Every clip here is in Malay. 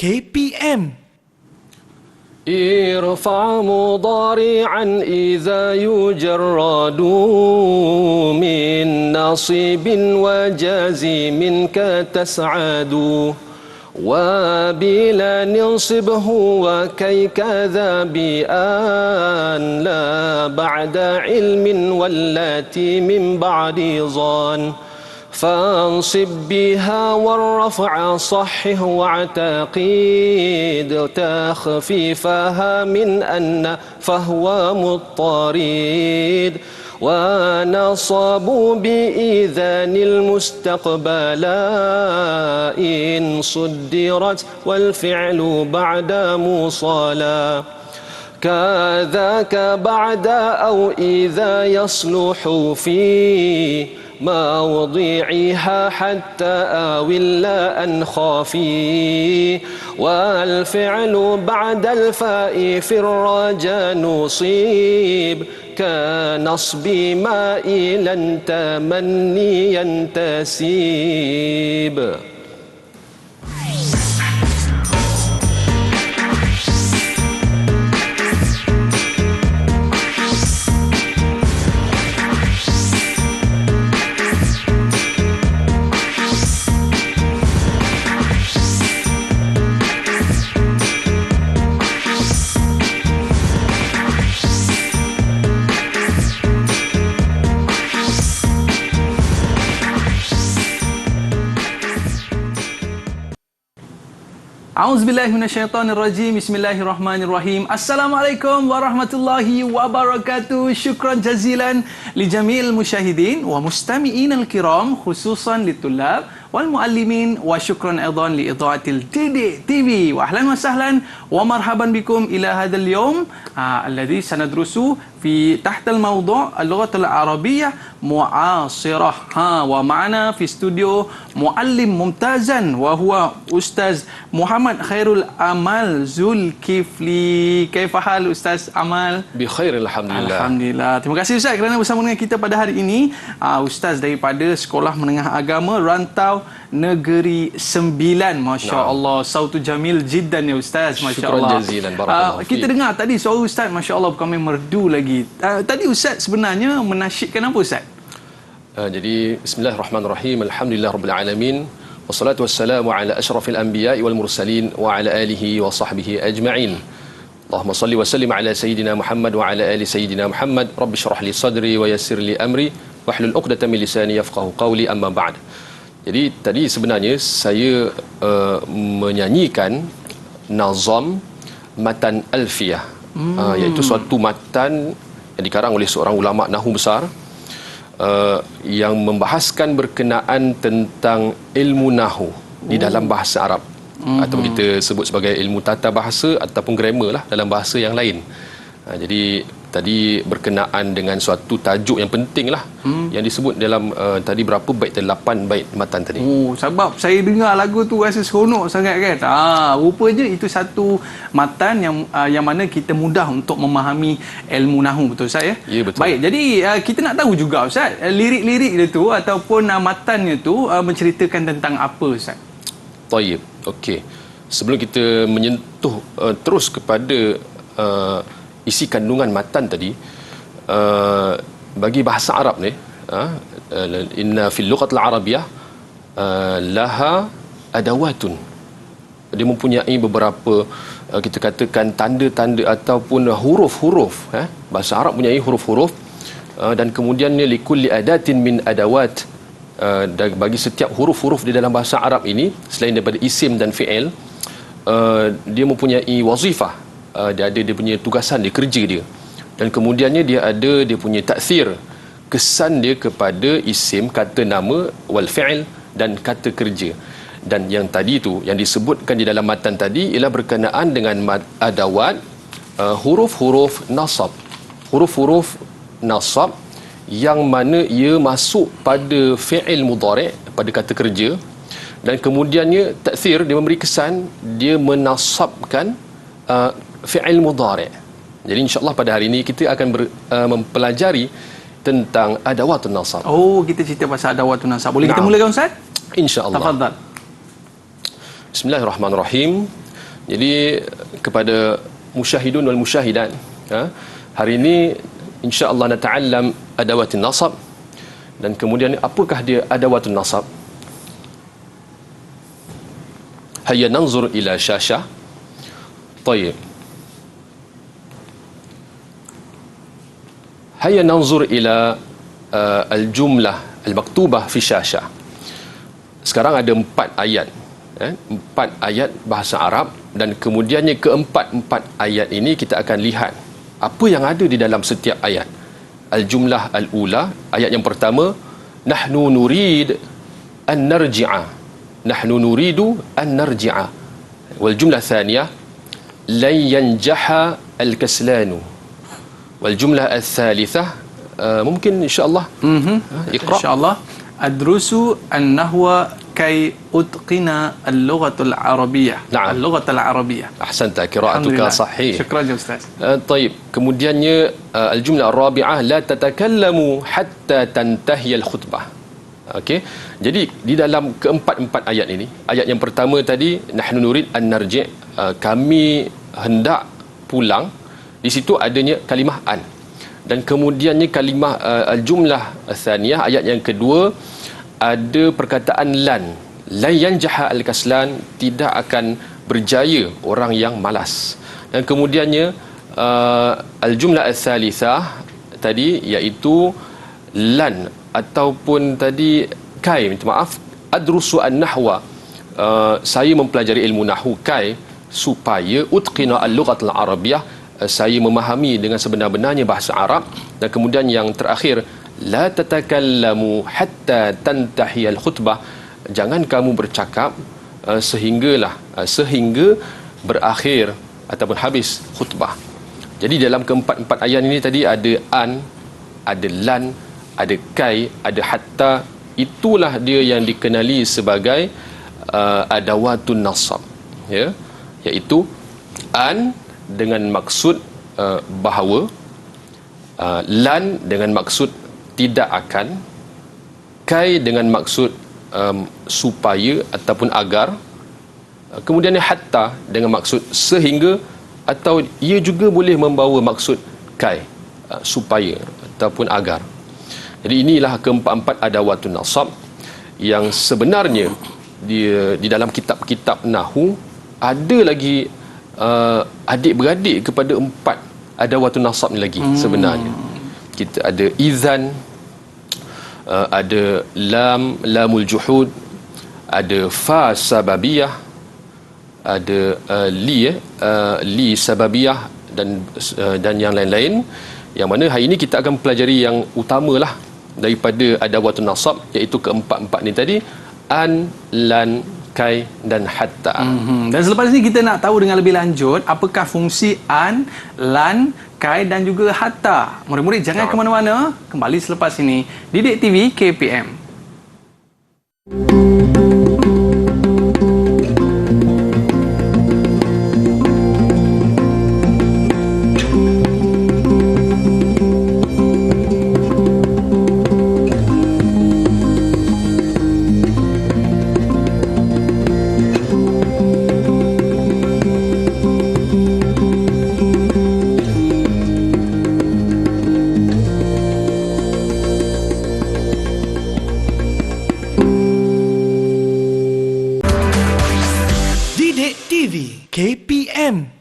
KPM. ارفع مضارعا إذا يجرد من نصب وجازم كتسعد وبلا ننصبه وكي كذا بأن لا بعد علم والتي من بعد ظان فانصب بها والرفع صحه واعتقد تخفيفها من أن فهو مضطرد ونصبوا بإذان المستقبل إن صدرت والفعل بعد موصلا كذاك بعد أو إذا يصلح في موضعها حتى أو لا أن خافي والفعل بعد الفاء في الرجا نصيب كنصب مائلا تمنيا تسيب. A'udzubillahi minasyaitonirrajim. Bismillahirrahmanirrahim. Assalamualaikum warahmatullahi wabarakatuh. Syukran jazilan li jamil musyahidin wa mustami'in al-kiram khususan litulab wal muallimin wa syukran aidan li idaatil Didik TV. Wa ahlan wa sahlan wa marhaban bikum ila hadzal yawm alladhi sanadrusu fi tahta al-mawdu' al-lughatul arabiyyah mu'asirah. Wa ma'ana fi studio muallim mumtazan wa huwa Ustaz Muhammad Khairul Amal Zulkifli. Kaifa hal Ustaz Amal? Bi khair alhamdulillah. Alhamdulillah. Terima kasih Ustaz kerana bersama dengan kita pada hari ini. Ustaz daripada Sekolah Menengah Agama Rantau Negeri Sembilan. Masya-Allah, sautu jamil jiddan ya Ustaz. Masya-Allah. Syukran jazilan, barakallahu Kita dengar tadi suara Ustaz, masya-Allah, bukan merdu lagi. Tadi Ustaz sebenarnya menasyidkan apa Ustaz? Jadi bismillahirrahmanirrahim. Alhamdulillahirabbil alamin. Wassalatu wassalamu ala asyrafil anbiya'i wal mursalin wa ala alihi wa sahbihi ajma'in. Allahumma salli wa sallim ala sayyidina Muhammad wa ala ali sayyidina Muhammad. Rabbi shrah li sadri wa yassir li amri wahlul 'uqdatam min lisani yafqahu qawli, amma ba'd. Jadi tadi sebenarnya saya menyanyikan nazam matan alfiyah, iaitu suatu matan yang dikarang oleh seorang ulama nahwu besar yang membahaskan berkenaan tentang ilmu nahwu di dalam bahasa Arab, atau kita sebut sebagai ilmu tata bahasa ataupun grammar lah dalam bahasa yang lain. Jadi tadi berkenaan dengan suatu tajuk yang penting lah yang disebut dalam tadi berapa bait, 8 bait matan tadi. Sebab saya dengar lagu tu rasa seronok sangat kan. Rupanya itu satu matan yang mana kita mudah untuk memahami ilmu nahwu, betul Ustaz ya? Ya, betul. Baik, jadi kita nak tahu juga Ustaz, lirik-lirik dia tu ataupun matannya tu menceritakan tentang apa Ustaz? Tayyib. Okey. Sebelum kita menyentuh terus kepada isi kandungan matan tadi, bagi bahasa Arab ni, inna fil lughatil arabiyyah laha adawatun. Dia mempunyai beberapa kita katakan tanda-tanda ataupun huruf-huruf. Bahasa Arab mempunyai huruf-huruf, dan kemudiannya likulli adatin min adawat. Dan bagi setiap huruf-huruf di dalam bahasa Arab ini, selain daripada isim dan fi'il, dia mempunyai wazifah. Dia ada dia punya tugasan dia, kerja dia, dan kemudiannya dia ada dia punya taksir, kesan dia kepada isim, kata nama, wal fi'il, dan kata kerja. Dan yang tadi tu yang disebutkan di dalam matan tadi ialah berkenaan dengan adawat, huruf-huruf nasab, huruf-huruf nasab yang mana ia masuk pada fi'il mudhari', pada kata kerja, dan kemudiannya taksir, dia memberi kesan, dia menasabkan fi'il mudhari'. Jadi insya-Allah pada hari ini kita akan mempelajari tentang adawatun nasab. Kita cerita pasal adawatun nasab. Boleh kita mulakan Ustaz? Insya-Allah. Tafadhal. Bismillahirrahmanirrahim. Jadi kepada musyahidun wal musyahidat, hari ini insya-Allah nata'allam adawatun nasab. Dan kemudian apakah dia adawatun nasab? Hayya nanzur ila syashah. Tayyib. Hayya nanzur ila al-jumlah al-maktubah fi syashah. Sekarang ada 4 ayat. 4 ayat bahasa Arab, dan kemudiannya keempat-empat ayat ini kita akan lihat apa yang ada di dalam setiap ayat. Al-jumlah al-ula, ayat yang pertama, nahnu nurid an narji'a. Nahnu nuridu an narji'a. Wal jumlah thaniyah, lan yanjaha al-kaslanu. Wal jumlah al-thalithah, mungkin insya-Allah. Iqra. Insya-Allah. Adrusu an-nahwa kay utqina al-lughatul arabiyyah. Na'am. Al-lughatul arabiyyah. Ahsanta, qira'atuka sahih. Syukran ya Ustaz. طيب, kemudiannya al-jumlah ar-rabi'ah, la tatakallamu hatta tantahi al-khutbah. Okey. Jadi di dalam keempat-empat ayat ini, ayat yang pertama tadi, nahnu nurid an narji', kami hendak pulang. Di situ adanya kalimah an. Dan kemudiannya kalimah al-jumlah tsaniyah, ayat yang kedua, ada perkataan lan. La yanjaha al-kaslan, tidak akan berjaya orang yang malas. Dan kemudiannya al-jumlah al-thalithah tadi, iaitu lan ataupun tadi kai, minta maaf, adrusu an-nahwa, saya mempelajari ilmu nahwu, kai, supaya utqina al-lughatul arabiyyah, saya memahami dengan sebenar-benarnya bahasa Arab. Dan kemudian yang terakhir, la tatakallamu hatta tantahi al-khutbah, jangan kamu bercakap sehingga berakhir ataupun habis khutbah. Jadi dalam keempat-empat ayat ini tadi ada an, ada lan, ada kai, ada hatta. Itulah dia yang dikenali sebagai adawatun nasab, ya, iaitu an dengan maksud bahawa, lan dengan maksud tidak akan, kai dengan maksud supaya ataupun agar, kemudian hatta dengan maksud sehingga, atau ia juga boleh membawa maksud kai, supaya ataupun agar. Jadi inilah keempat-empat adawatun nasab yang sebenarnya di dalam kitab-kitab nahwu ada lagi adik-beradik kepada 4 adawatun nasab ni lagi sebenarnya. Kita ada izan, ada lam, lamul juhud, ada fa sababiyah, ada li sababiyah, dan yang lain-lain, yang mana hari ini kita akan pelajari yang utamalah daripada adawatun nasab, iaitu keempat-empat ni tadi, an, lan, kai dan hatta. Dan selepas ini kita nak tahu dengan lebih lanjut apakah fungsi an, lan, kai dan juga hatta. Murid-murid jangan ke mana-mana, kembali selepas ini. Didik TV KPM. KPM.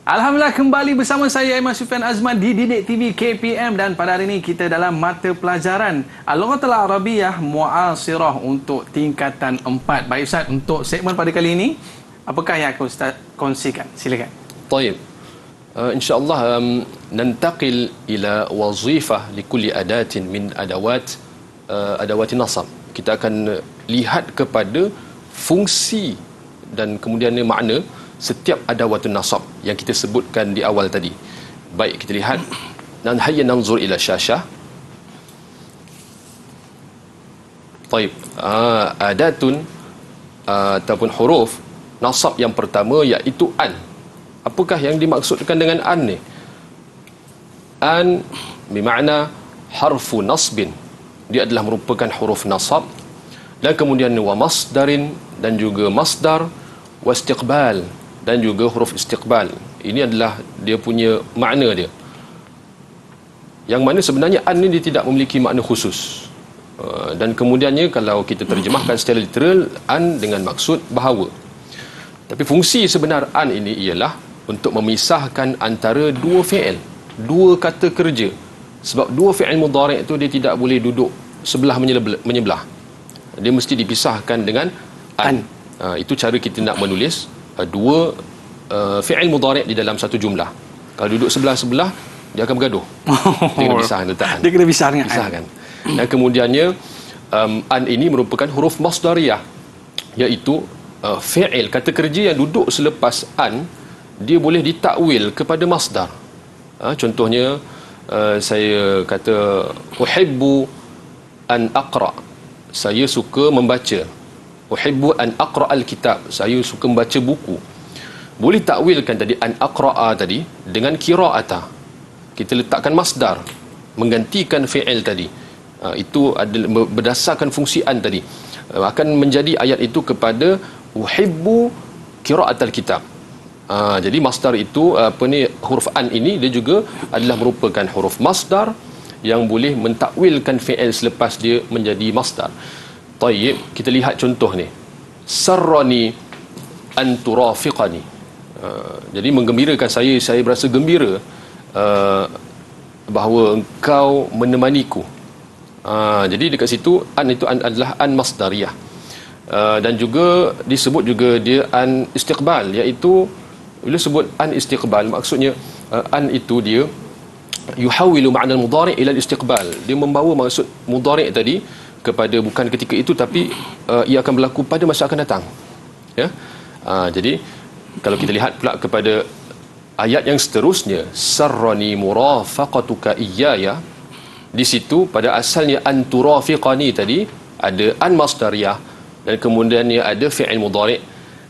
Alhamdulillah, kembali bersama saya Aiman Sufian Azman di Didik TV KPM, dan pada hari ini kita dalam mata pelajaran Al-Lughatul Arabiyyah Mu'asirah untuk tingkatan 4. Baik Ustaz, untuk segmen pada kali ini apakah yang akan Ustaz kongsikan? Silakan. Taib. InsyaAllah nantaqil ila wazifah likulli adatin min adawati nasab. Kita akan lihat kepada fungsi dan kemudian makna setiap adawatun nasab yang kita sebutkan di awal tadi. Baik, kita lihat. Dan hayya nanzur ila syashah. Taib. Adatun ataupun huruf nasab yang pertama iaitu an. Apakah yang dimaksudkan dengan an ni? An bermakna harfu nasbin. Dia adalah merupakan huruf nasab. Dan kemudian wa masdarin, dan juga masdar, wa istiqbal, dan juga huruf istiqbal. Ini adalah dia punya makna dia. Yang mana sebenarnya an ni dia tidak memiliki makna khusus. Dan kemudiannya kalau kita terjemahkan secara literal, an dengan maksud bahawa. Tapi fungsi sebenar an ini ialah untuk memisahkan antara dua fi'il, dua kata kerja. Sebab dua fi'il mudhari' itu dia tidak boleh duduk sebelah menyebelah. Dia mesti dipisahkan dengan an. Itu cara kita nak menulis dua fi'il mudhari' di dalam satu jumlah. Kalau duduk sebelah-sebelah, dia akan bergaduh. Dia kena pisah letak an. Dia kena pisah dengan pisahkan. Dan kemudiannya an ini merupakan huruf masdariyah, iaitu fi'il, kata kerja yang duduk selepas an, dia boleh ditakwil kepada masdar. Contohnya saya kata uhibbu an aqra, saya suka membaca. Uhibbu an aqra al-kitab, saya suka membaca buku. Boleh takwilkan tadi an aqra'a tadi dengan qira'ata. Kita letakkan masdar menggantikan fi'il tadi. Itu adalah berdasarkan fungsi an tadi. Akan menjadi ayat itu kepada uhibbu qira'atal kitab. Jadi masdar itu huruf an ini dia juga adalah merupakan huruf masdar yang boleh mentakwilkan fi'il selepas dia menjadi masdar. Tayyib, kita lihat contoh ni. Sarrani an turafiqani. Jadi menggembirakan saya berasa gembira bahawa engkau menemaniku. Jadi dekat situ an itu adalah an masdariyah. Dan juga disebut juga dia an istiqbal, iaitu bila sebut an istiqbal maksudnya an itu dia yuhawilu ma'na al-mudhari' ila al-istiqbal. Dia membawa maksud mudhari' tadi kepada bukan ketika itu, tapi ia akan berlaku pada masa akan datang. Ya. Jadi kalau kita lihat pula kepada ayat yang seterusnya, sarrani murafaqatuka iyaya, di situ pada asalnya an turafiqani tadi ada an masdariyah dan kemudiannya ada fi'il mudhari',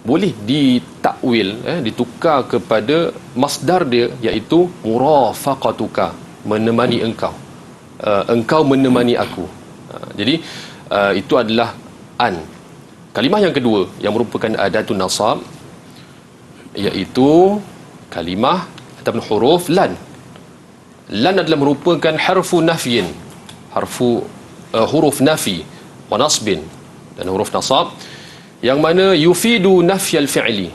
boleh ditakwil, ditukar kepada masdar dia, iaitu murafaqatuka, menemani engkau, engkau menemani aku. Jadi itu adalah an. Kalimah yang kedua yang merupakan adatun nasab, iaitu kalimah ataupun huruf lan. Lan adalah merupakan harfu nafyin, huruf nafi wa nasbin dan huruf nasab, yang mana yufidu nafyal fi'li,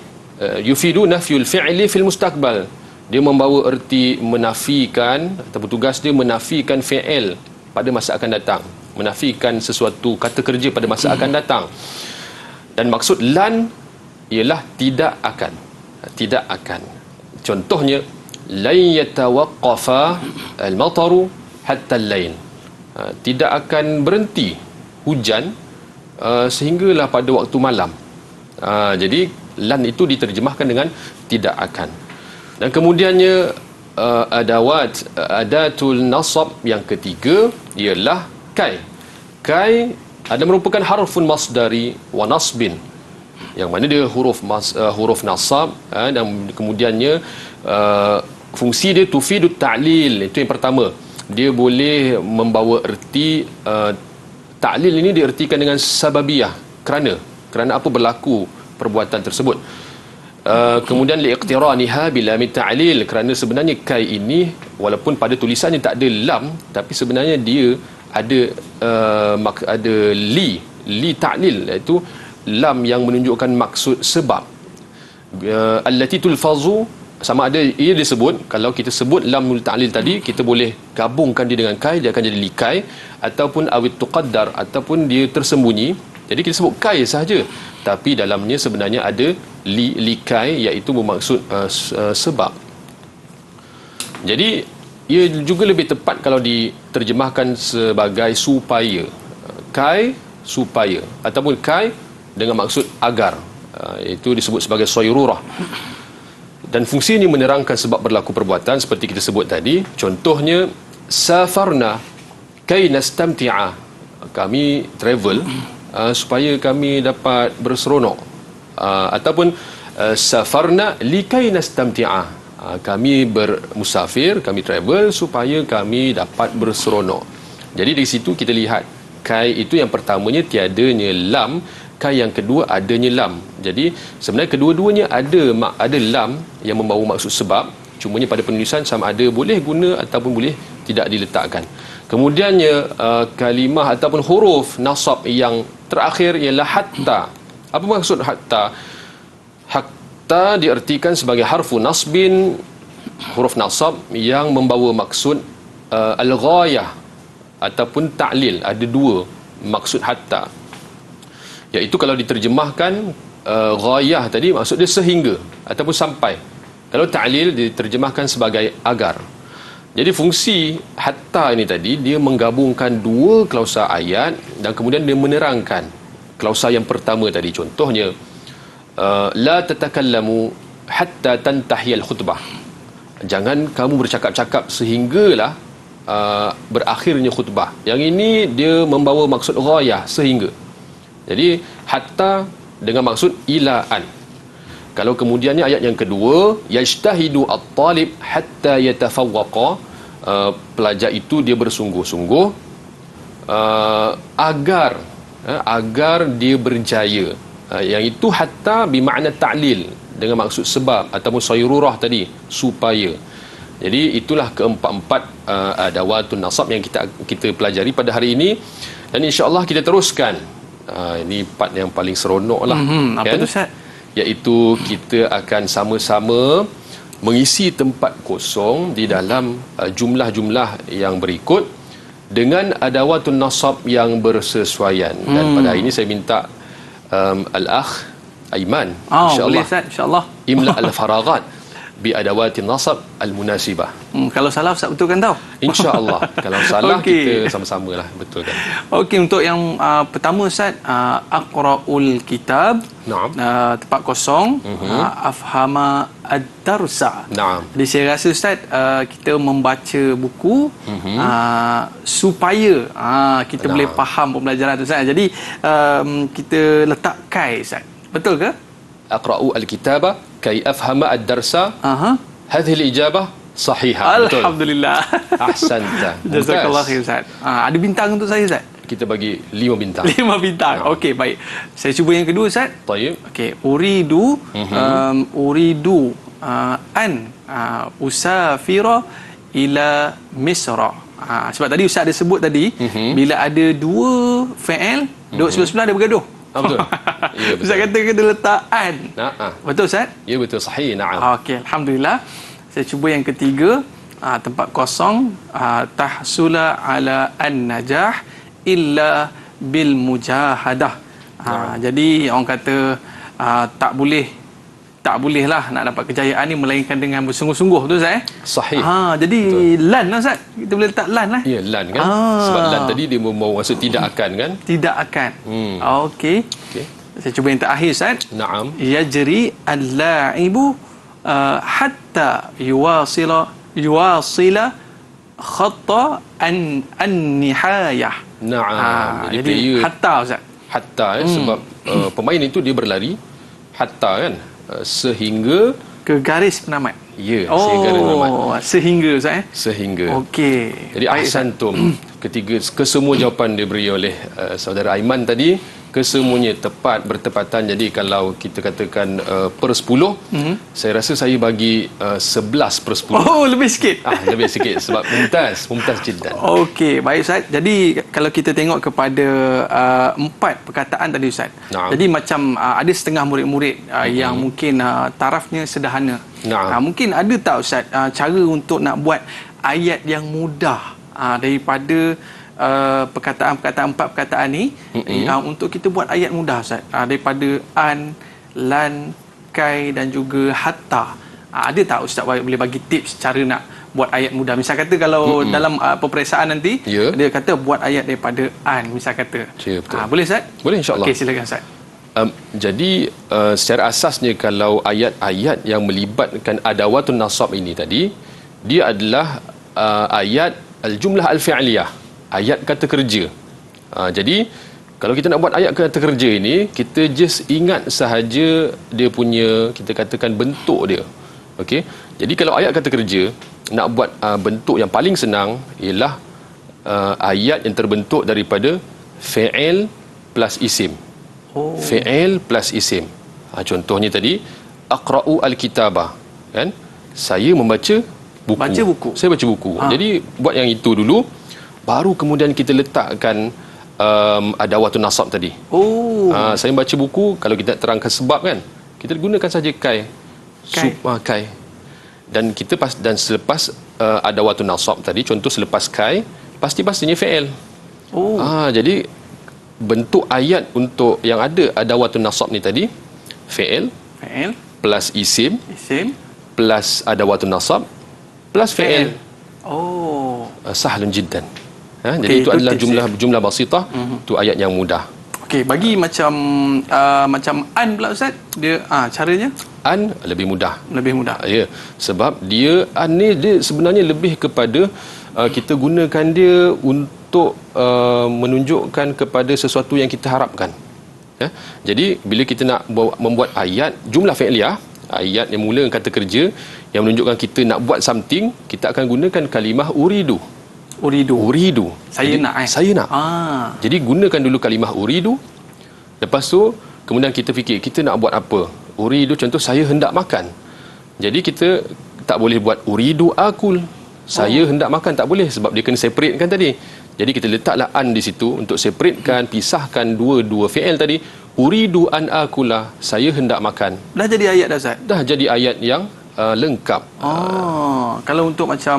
yufidu nafyul fi'li fil mustaqbal. Dia membawa erti menafikan, ataupun tugas dia menafikan fi'il pada masa akan datang, menafikan sesuatu kata kerja pada masa akan datang. Dan maksud lan ialah tidak akan, tidak akan. Contohnya lan yatawaqqafa al-mataru hatta al-lail, tidak akan berhenti hujan sehinggalah pada waktu malam. Jadi lan itu diterjemahkan dengan tidak akan. Dan kemudiannya adatul nasab yang ketiga ialah kai. Kai ada merupakan harfun masdari wa nasbin, yang mana dia huruf nasab, dan kemudiannya fungsi dia tufidut ta'lil. Itu yang pertama, dia boleh membawa erti ta'lil ini diertikan dengan sababiyah, kerana apa berlaku perbuatan tersebut. Kemudian liiqtiraniha bila min ta'lil, kerana sebenarnya kai ini walaupun pada tulisannya tak ada lam, tapi sebenarnya dia ada li ta'lil, iaitu lam yang menunjukkan maksud sebab. Allati tulfazu, sama ada ia disebut, kalau kita sebut lamul ta'lil tadi, kita boleh gabungkan dia dengan kai, dia akan jadi likai, ataupun awit tuqaddar, ataupun dia tersembunyi. Jadi kita sebut kai sahaja, tapi dalamnya sebenarnya ada likai, iaitu bermaksud sebab. Jadi ia juga lebih tepat kalau diterjemahkan sebagai supaya. Kai supaya, ataupun kai dengan maksud agar, itu disebut sebagai sayrurah. Dan fungsi ini menerangkan sebab berlaku perbuatan seperti kita sebut tadi. Contohnya safarna kai nastamti'a, kami travel supaya kami dapat berseronok, ataupun safarna likai nastamti'a, kami bermusafir, kami travel supaya kami dapat berseronok. Jadi di situ kita lihat kai itu yang pertamanya tiadanya lam, kai yang kedua adanya lam. Jadi sebenarnya kedua-duanya ada lam yang membawa maksud sebab, cumanya pada penulisan sama ada boleh guna ataupun boleh tidak diletakkan. Kemudiannya kalimah ataupun huruf nasab yang terakhir ialah hatta. Apa maksud hatta? Hatta diartikan sebagai harfu nasbin, huruf nasab yang membawa maksud al-ghayah ataupun ta'lil. Ada dua maksud hatta, iaitu kalau diterjemahkan ghayah tadi maksud dia sehingga ataupun sampai. Kalau ta'lil diterjemahkan sebagai agar. Jadi fungsi hatta ini tadi dia menggabungkan dua klausa ayat dan kemudian dia menerangkan klausa yang pertama tadi. Contohnya la tatakallamu hatta tantahiyal khutbah. Jangan kamu bercakap-cakap sehinggalah berakhirnya khutbah. Yang ini dia membawa maksud ghayah, sehingga. Jadi hatta dengan maksud ilaan. Kalau kemudiannya ayat yang kedua, yajtahidu at-talib hatta yatafawwaqa, pelajar itu dia bersungguh-sungguh agar dia berjaya. Yang itu hatta bermakna ta'lil dengan maksud sebab ataupun sayrurah tadi, supaya. Jadi itulah keempat-empat adawatun nasab yang kita pelajari pada hari ini, dan insya-Allah kita teruskan. Ini part yang paling seronok lah. Apa tu Ustaz? Iaitu kita akan sama-sama mengisi tempat kosong di dalam jumlah-jumlah yang berikut dengan adawatun nasab yang bersesuaian. Dan pada hari ini saya minta al-akh Aiman, boleh Ustaz, insya-Allah, imla al-faraghat bi adawatin nasab al-munasibah. Kalau salah Ustaz betulkan tau. Insya-Allah. Kalau salah kita sama-sama lah betulkan. Okey, untuk yang pertama Ustaz, aqraul kitab. Naam. Tempat kosong. Afhama ad-darsa. Naam. Jadi saya rasa Ustaz, kita membaca buku supaya kita boleh faham pembelajaran tu Ustaz. Jadi kita letak kai Ustaz. Betul ke? Aqra'u al-kitaba kay afhama ad-darsa. Hadhihi al-ijabah sahihah. Alhamdulillah. Ahsanta. Jazakallah khair Ustaz. Ada bintang untuk saya Ustaz? Kita bagi 5 bintang. 5 bintang. Okey, baik. Saya cuba yang kedua Ustaz. Baik. Okey, uridu an usafira ila Misra. Sebab tadi Ustaz ada sebut tadi, bila ada dua fi'il duduk sebelah-sebelah dia bergaduh. Betul. Ya, betul. Ustaz kata kena letak an. Betul Ustaz? Ya, betul, sahih. Na'am. Okey, alhamdulillah. Saya cuba yang ketiga, tempat kosong, tahsula ala an-najah illa bil mujahadah. Jadi orang kata tak bolehlah nak dapat kejayaan ni melainkan dengan bersungguh-sungguh, betul Ustaz? Sahih. Jadi betul. lan lah Ustaz. Kita boleh letak lan lah. Ya, lan kan. Sebab lan tadi dia membawa maksud tidak akan kan? Tidak akan. Okey. Saya cuba yang terakhir Ustaz. Naam. Yajri al-la'ibu hatta yuwasila khatta an-nihayah. Naam. Jadi hatta Ustaz. Hatta sebab pemain itu dia berlari hatta kan, sehingga ke garis penamat. Ya, sehingga penamat. Sehingga Ustaz Sehingga. Okey. Jadi ahsantum. Ketiga kesemua jawapan diberi oleh saudara Aiman tadi, kesemuanya tepat, bertepatan. Jadi kalau kita katakan per 10, saya rasa saya bagi 11 per 10. Oh, lebih sikit. Lebih sikit sebab mumtaz jiddan. Okey, baik Ustaz. Jadi kalau kita tengok kepada 4 perkataan tadi Ustaz. Jadi macam ada setengah murid-murid yang mungkin tarafnya sederhana. Mungkin ada tak Ustaz cara untuk nak buat ayat yang mudah daripada perkataan 4 perkataan ni, untuk kita buat ayat mudah Ustaz, daripada an, lan, kai dan juga hatta. Ada tak Ustaz boleh bagi tips cara nak buat ayat mudah? Misal kata kalau dalam peperiksaan nanti, dia kata buat ayat daripada an, misal kata. Boleh Ustaz? Boleh, insya-Allah. Okey, silakan Ustaz. Jadi secara asasnya kalau ayat-ayat yang melibatkan adawatun nasab ini tadi, dia adalah ayat al-jumlah al-fi'liyah, ayat kata kerja. Jadi kalau kita nak buat ayat kata kerja ini, kita just ingat sahaja dia punya, kita katakan bentuk dia. Okey. Jadi kalau ayat kata kerja nak buat bentuk yang paling senang ialah ayat yang terbentuk daripada fi'il plus isim. Fi'il plus isim. Contohnya tadi, aqra'u al-kitabah, kan? Saya membaca buku. Baca buku. Saya baca buku. Jadi buat yang itu dulu, baru kemudian kita letakkan adawatun nasab tadi. Saya baca buku, kalau kita terangkan sebab kan, kita gunakan saja kai. Kai. Dan kita selepas adawatun nasab tadi, contoh selepas kai, pastinya fi'il. Jadi bentuk ayat untuk yang ada adawatun nasab ni tadi, fi'il plus isim plus adawatun nasab plus fi'il. Sahlun jiddan. Jadi itu adalah jumlah basitah. Itu ayat yang mudah. Okey, bagi macam an pula Ustaz, dia caranya an lebih mudah. Ya, sebab an ni dia sebenarnya lebih kepada kita gunakan dia untuk menunjukkan kepada sesuatu yang kita harapkan. Jadi bila kita nak membuat ayat jumlah fi'liyah, ayat yang mula dengan kata kerja yang menunjukkan kita nak buat something, kita akan gunakan kalimah uridu. Saya nak. Jadi gunakan dulu kalimah uridu. Lepas tu kemudian kita fikir kita nak buat apa. Uridu contoh saya hendak makan. Jadi kita tak boleh buat uridu akul. Saya hendak makan, tak boleh sebab dia kena separate kan tadi. Jadi kita letaklah an di situ untuk separatekan, pisahkan dua fi'il tadi. Uridu an akula, saya hendak makan. Dah jadi ayat dah Ustaz? Dah jadi ayat yang lengkap. Kalau untuk macam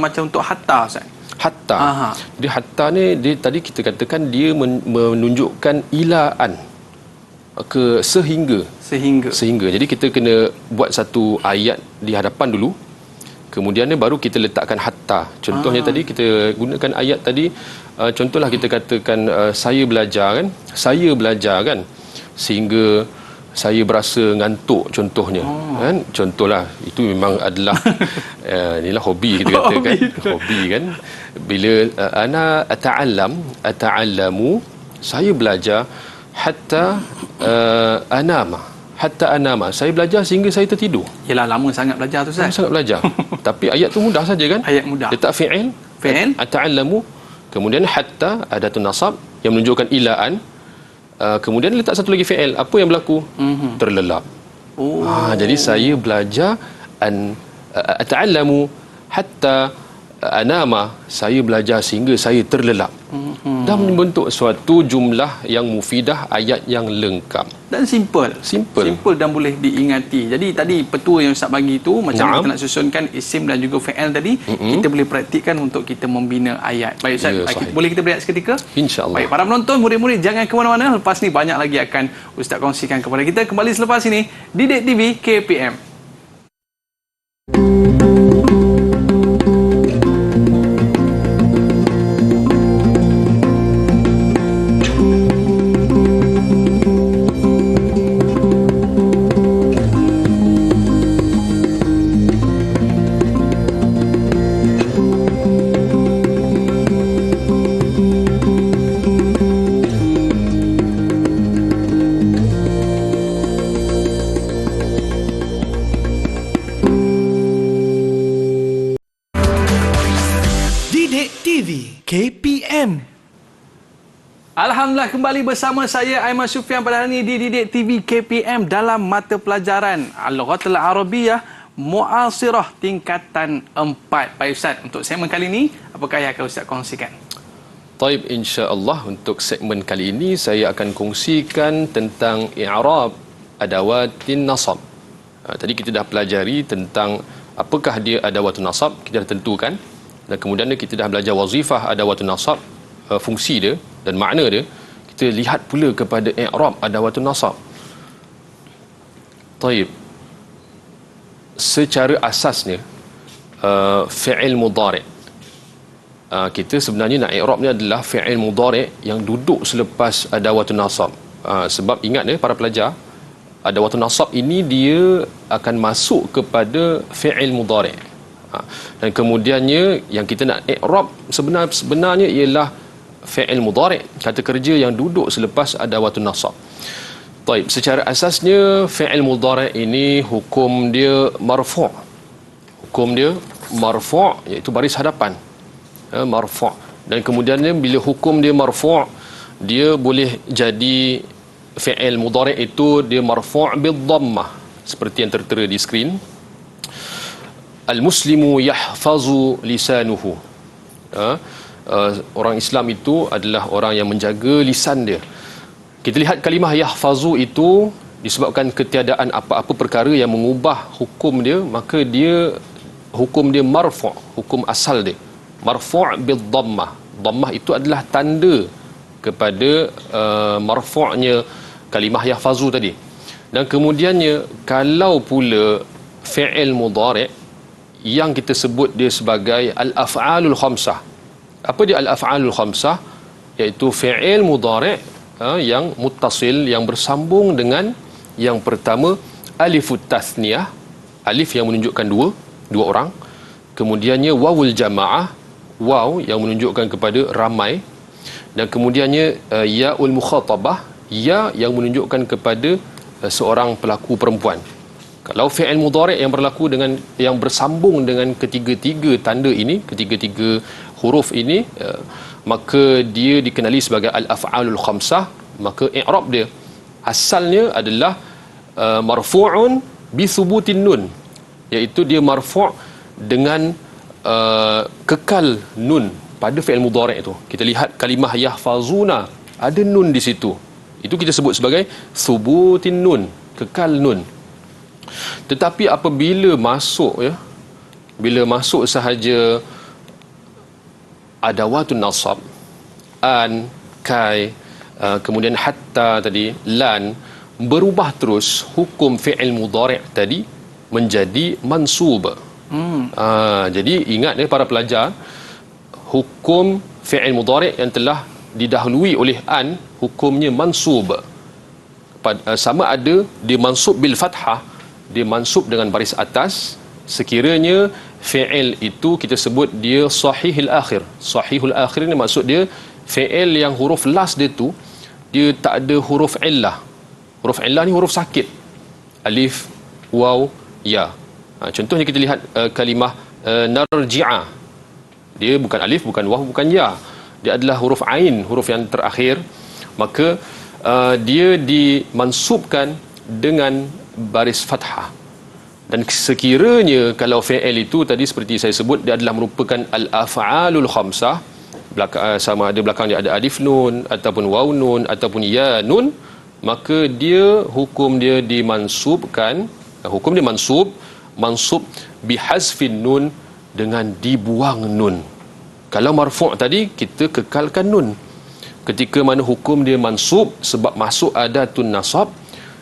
macam untuk hatta Ustaz? Hatta. Jadi hatta ni dia tadi kita katakan dia menunjukkan ilaan ke sehingga. Jadi kita kena buat satu ayat di hadapan dulu. Kemudian ni baru kita letakkan hatta. Contohnya tadi kita gunakan ayat tadi, contohlah kita katakan saya belajar kan sehingga saya berasa ngantuk contohnya. Kan? Contohlah itu memang adalah inilah hobi kita katakan. Hobi kan. Bila ana ata'allamu, saya belajar hatta anama, saya belajar sehingga saya tertidur. Yalah, lama sangat belajar tu Ustaz. Lama sangat belajar. Tapi ayat tu mudah saja kan? Ayat mudah. Letak fi'il ata'allamu, kemudian hatta adatun nasab yang menunjukkan ilaan. Kemudian letak satu lagi fi'il. Apa yang berlaku? Terlelap. Jadi saya belajar ata'allamu hatta anama, saya belajar sehingga saya terlelap. Dah membentuk suatu jumlah yang mufidah, ayat yang lengkap dan simple dan boleh diingati. Jadi tadi petua yang Ustaz bagi tu macam kita nak susunkan isim dan juga fi'il tadi, kita boleh praktikkan untuk kita membina ayat. Baik Ustaz, boleh kita berehat seketika? InsyaAllah. Baik, para penonton, murid-murid jangan ke mana-mana. Lepas ni banyak lagi akan Ustaz kongsikan kepada kita. Kembali selepas ini Didik TV KPM. KPM. Alhamdulillah, kembali bersama saya Aiman Sufian pada hari ini di Didik TV KPM dalam mata pelajaran Al-Lughatul Arabiyyah Mu'asirah tingkatan 4. Baik Ustaz, untuk segmen kali ini apakah yang akan Ustaz kongsikan? Taib, insya-Allah untuk segmen kali ini saya akan kongsikan tentang i'rab adawatin nasab. Tadi kita dah pelajari tentang apakah dia adawatun nasab, kita dah tentukan. Dan kemudian kita dah belajar wazifah adawatun nasab, fungsi dia dan makna dia. Kita lihat pula kepada i'rab adawatun nasab. Taib. Secara asasnya fi'il mudhari'. Kita sebenarnya nak i'rab ni adalah fi'il mudhari' yang duduk selepas adawatun nasab. Sebab ingat para pelajar, adawatun nasab ini dia akan masuk kepada fi'il mudhari'. Dan kemudiannya yang kita nak i'rab sebenarnya ialah fi'il mudhari', kata kerja yang duduk selepas adawatun nasab. Baik, secara asasnya fi'il mudhari' ini hukum dia marfu'. Hukum dia marfu', iaitu baris hadapan. Marfu'. Dan kemudiannya bila hukum dia marfu', dia boleh jadi fi'il mudhari' itu dia marfu' bil dhammah seperti yang tertera di skrin. Al-muslimu yahfazu lisanuhu. Orang Islam itu adalah orang yang menjaga lisan dia. Kita lihat kalimah yahfazu itu disebabkan ketiadaan apa-apa perkara yang mengubah hukum dia, maka dia hukum dia marfu', hukum asal dia marfu' bil dhammah. Dhammah itu adalah tanda kepada marfu'nya kalimah yahfazu tadi. Dan kemudiannya kalau pula fi'il mudhari' yang kita sebut dia sebagai al-af'alul khamsah. Apa dia al-af'alul khamsah? Iaitu fi'il mudhari' yang muttasil, yang bersambung dengan yang pertama alifut tasniyah, alif yang menunjukkan dua orang. Kemudiannya wawul jamaah, waw yang menunjukkan kepada ramai. Dan kemudiannya yaul mukhatabah, ya yang menunjukkan kepada seorang pelaku perempuan. Kalau fi'il mudhari' yang berlaku dengan yang bersambung dengan ketiga-tiga tanda ini, ketiga-tiga huruf ini, maka dia dikenali sebagai al-af'alul khamsah. Maka i'rab dia asalnya adalah marfu'un bi thubutin nun, iaitu dia marfu' dengan kekal nun pada fi'il mudhari' itu. Kita lihat kalimah yahfazuna, ada nun di situ. Itu kita sebut sebagai thubutin nun, kekal nun. Tetapi apabila masuk bila masuk sahaja adawatun nasab, an, kai, kemudian hatta tadi, lan, berubah terus hukum fi'il mudhari' tadi menjadi mansub. Jadi ingat para pelajar, hukum fi'il mudhari' yang telah didahului oleh an, hukumnya mansub. Sama ada dia mansub bil fathah, dia mansub dengan baris atas, sekiranya fi'il itu kita sebut dia sahihul akhir. Sahihul akhir ni maksud dia fi'il yang huruf last dia tu dia tak ada huruf illah. Huruf illah ni huruf sakit, alif, waw, ya. Contohnya kita lihat kalimah narji'a, dia bukan alif, bukan waw, bukan ya, dia adalah huruf ain, huruf yang terakhir. Maka dia dimansubkan dengan baris fathah. Dan sekiranya kalau fi'il itu tadi seperti saya sebut, dia adalah merupakan al-af'alul khamsah, sama ada belakang dia ada alif nun ataupun waw nun ataupun ya nun, maka dia hukum dia dimansubkan, hukum dia mansub bihazfin nun, dengan dibuang nun. Kalau marfu' tadi kita kekalkan nun. Ketika mana hukum dia mansub sebab masuk adatun nasab,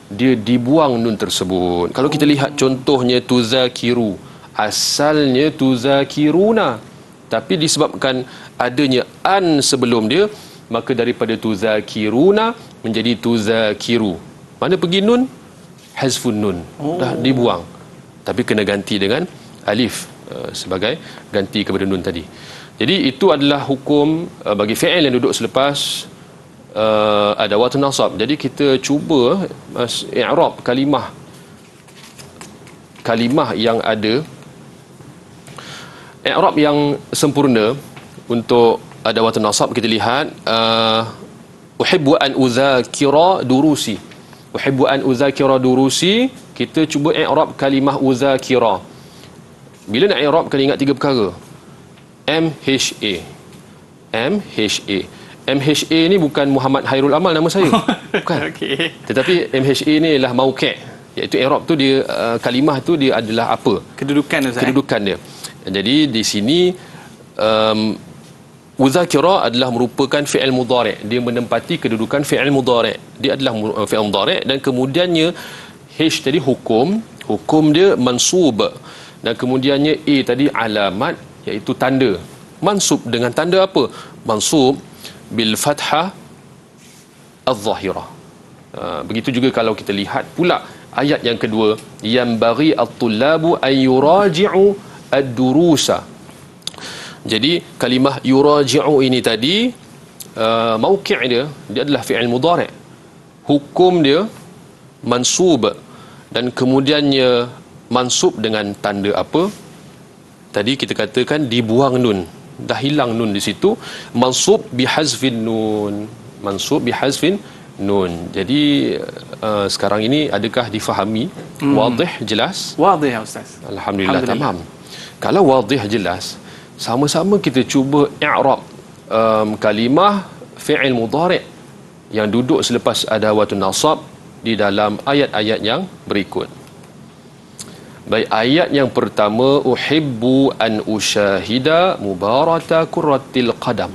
dia dibuang nun tersebut. Kalau kita lihat contohnya tuzakiru, asalnya tuzakiruna, tapi disebabkan adanya an sebelum dia, maka daripada tuzakiruna menjadi tuzakiru. Mana pergi nun? Hazfun nun. Dah dibuang. Tapi kena ganti dengan alif sebagai ganti kepada nun tadi. Jadi itu adalah hukum bagi fi'il yang duduk selepas adawatun nasab. Jadi kita cuba i'rab kalimah yang ada i'rab yang sempurna untuk adawatun nasab. Kita lihat uhibbu an uzakira durusi. Uhibbu an uzakira durusi, kita cuba i'rab kalimah uzakira. Bila nak i'rab kena ingat tiga perkara. MHA. MHA ni bukan Muhammad Hairul Amal nama saya. Bukan. Okay. Tetapi MHA ni ialah mauqi', iaitu i'rab tu dia kalimah tu dia adalah apa? Kedudukan Ustaz. Kedudukan dia. Jadi di sini uzakira adalah merupakan fi'il mudhari', dia menempati kedudukan fi'il mudhari'. Dia adalah fi'il mudhari' dan kemudiannya H tadi hukum dia mansub, dan kemudiannya A tadi alamat, iaitu tanda. Mansub dengan tanda apa? Mansub bil fathah az-zahirah. Begitu juga kalau kita lihat pula ayat yang kedua, yang bagi at-tullabu ay yuraji'u ad-durusa. Jadi kalimah yuraji'u ini tadi mauqi' dia adalah fi'il mudhari'. Hukum dia mansub, dan kemudiannya mansub dengan tanda apa? Tadi kita katakan dibuang nun. dah hilang nun di situ. Mansub bihazfin nun. Mansub bihazfin nun. Jadi sekarang ini adakah difahami? Wadih, jelas? Wadih ya Ustaz. Alhamdulillah, tamam. Kalau wadih, jelas, sama-sama kita cuba i'rab kalimah fi'il mudhari' yang duduk selepas adawatun nasab di dalam ayat-ayat yang berikut. Baik, ayat yang pertama, uhibbu an usyahida mubarata kurratil qadam.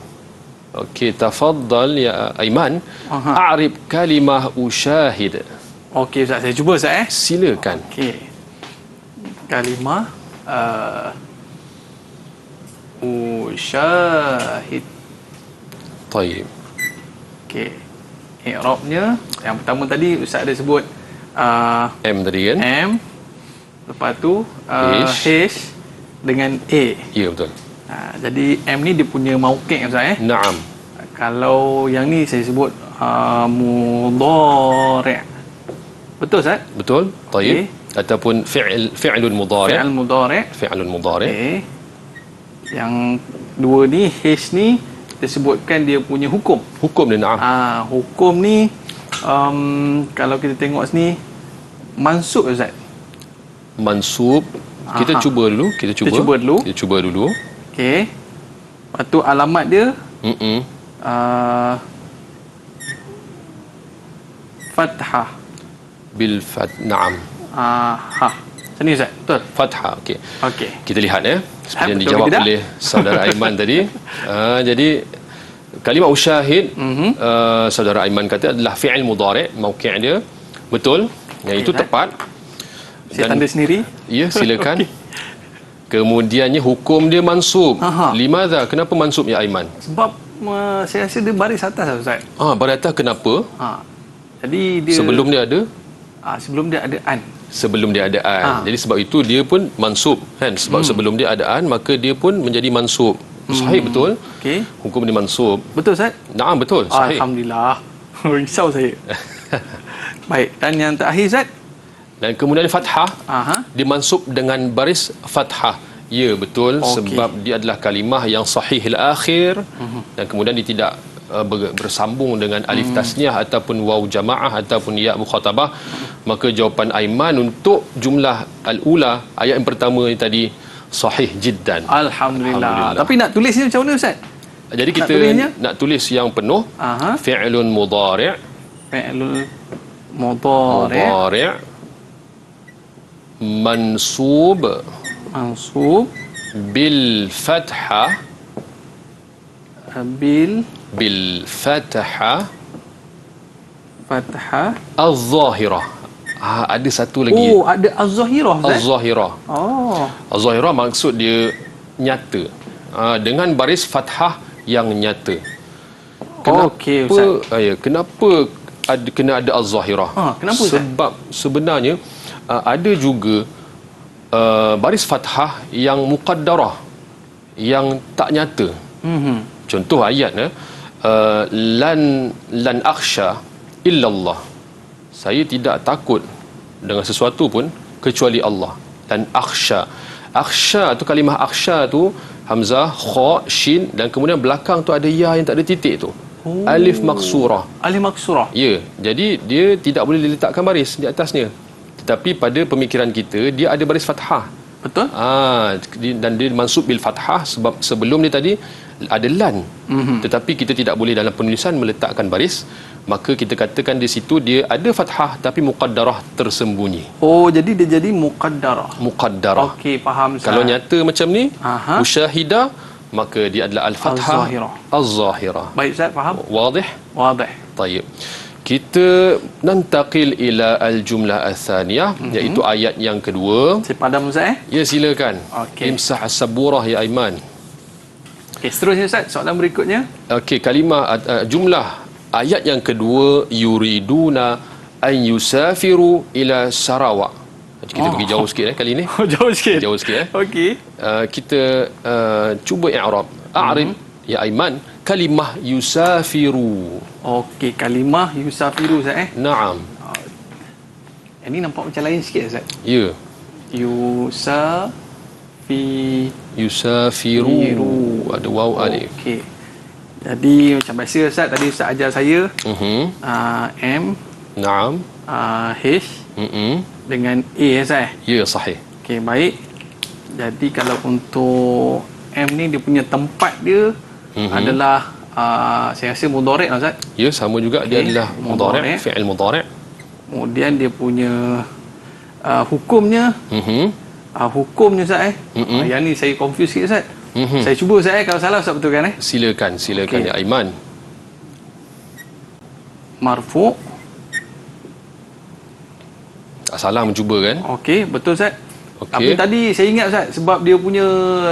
Okey, tafaddal ya Aiman. A'rib kalimah usyahid. Okey Ustaz, saya cuba Ustaz. Silakan. Okey. Kalimah usyahid. Taib. Okey. I'rabnya yang pertama tadi Ustaz ada sebut M tadi kan? M, lepas tu H dengan A. Ya, betul. Jadi M ni dia punya mauqi' Ustaz. Naam. Kalau yang ni saya sebut mudhari'. Betul Ustaz? Betul. Taib. Okay. Ataupun fi'lun mudhari'. Fi'il mudhari'. Fi'lun mudhari'. Okay. Yang dua ni H ni kita sebutkan dia punya hukum. Hukum dia, naam. Hukum ni kalau kita tengok sini mansub Ustaz. Mansub. Kita cuba dulu. Kita cuba dulu. Okey. Lepas tu alamat dia fathah. Bil naam. Ha. Sini Ustaz. Betul. Fathah. Okey. Okey. Kita lihat ya. Seperti yang Betul dijawab tidak? oleh saudara Aiman tadi. Jadi kalimah usyahid, saudara Aiman kata adalah fi'il mudhari', mauqi' dia. Betul. Yang itu tepat. Saya tanda sendiri. Ya, silakan. Okay. Kemudiannya hukum dia mansub. Limadha? Kenapa mansub ya Aiman? Sebab saya rasa dia baris atas Ustaz. Baris atas kenapa? Jadi dia sebelum dia ada sebelum dia ada an. Sebelum dia ada an. Jadi sebab itu dia pun mansub kan? Sebab sebelum dia ada an, maka dia pun menjadi mansub. Sahih, betul? Okey. Hukum dia mansub. Betul Ustaz? Naam, betul. Sahih. Alhamdulillah. Risau saya. Baik, dan yang terakhir Ustaz? Dan kemudian fathah, dia mansub dengan baris fathah. Ya, betul. Sebab dia adalah kalimah yang sahih al-akhir dan kemudian dia tidak bersambung dengan alif tasniah ataupun waw jamaah ataupun ya mukhatabah. Maka jawapan Aiman untuk jumlah al-ula, ayat yang pertama ni tadi, sahih jiddan. Alhamdulillah. Tapi nak tulisnya macam mana Ustaz? Jadi kita nak tulis yang penuh. Fi'lun mudhari'. Fi'lun mudhari'. Mansub bil fathah az-zahirah. Ada satu lagi. Ada az-zahirah. Az-zahirah. Az-zahirah maksud dia nyata. Dengan baris fathah yang nyata. Kenapa kena ada az-zahirah? Kenapa sebab sebenarnya ada juga baris fathah yang muqaddarah, yang tak nyata. Contoh ayat lan akhsha illallah. Saya tidak takut dengan sesuatu pun kecuali Allah. Dan akhsha. Akhsha tu, kalimah akhsha tu hamzah, kha, shin dan kemudian belakang tu ada ya yang tak ada titik tu. Alif maksurah. Alif maksurah. Ya, jadi dia tidak boleh diletakkan baris di atasnya. Tetapi pada pemikiran kita dia ada baris fathah. Betul? Dan dia mansub bil fathah sebab sebelum dia tadi ada lan. Tetapi kita tidak boleh dalam penulisan meletakkan baris, maka kita katakan di situ dia ada fathah tapi muqaddarah, tersembunyi. Jadi dia jadi muqaddarah. Muqaddarah. Okey, faham Ustaz. Kalau nyata macam ni, usyahida, maka dia adalah al-fathah az-zahirah. Baik Ustaz, faham? Wadih? Wadih. Tayyib. Kita nantaqil ila al-jumlah al-thaniyah, iaitu ayat yang kedua. Saya padam Ustaz. Ya, silakan. Okey. Imsah as-saburah ya Aiman. Okey, seterusnya Ustaz, soalan berikutnya. Okey, kalimah jumlah ayat yang kedua, yuriduna an yusafiru ila Sarawak. Kita pergi jauh sikit kali ni. Jauh sikit. Jauh sikit. Okey. Kita cuba i'rab. A'rib ya Aiman kalimah yusafiru. Okey, kalimah yusafiru Ustaz. Naam. Ini nampak macam lain sikit Ustaz. Ya. Yusafiru. ada waw alif. Okey. Jadi macam biasa Ustaz, tadi Ustaz ajar saya M Naam. H dengan A Ustaz. Ya, sahih. Okey, baik. Jadi kalau untuk M ni dia punya tempat dia adalah saya rasa mudhari' lah Ustaz. Ya, sama juga dia adalah mudhari', fi'il mudhari'. Kemudian dia punya hukumnya hukumnya Ustaz yang ni saya confuse sikit Ustaz. Saya cuba Ustaz kalau salah Ustaz betulkan Silakan Okey. ya Aiman. Marfu'. Salah mencuba kan? Okey, betul Ustaz. Okey. Tapi tadi saya ingat Ustaz sebab dia punya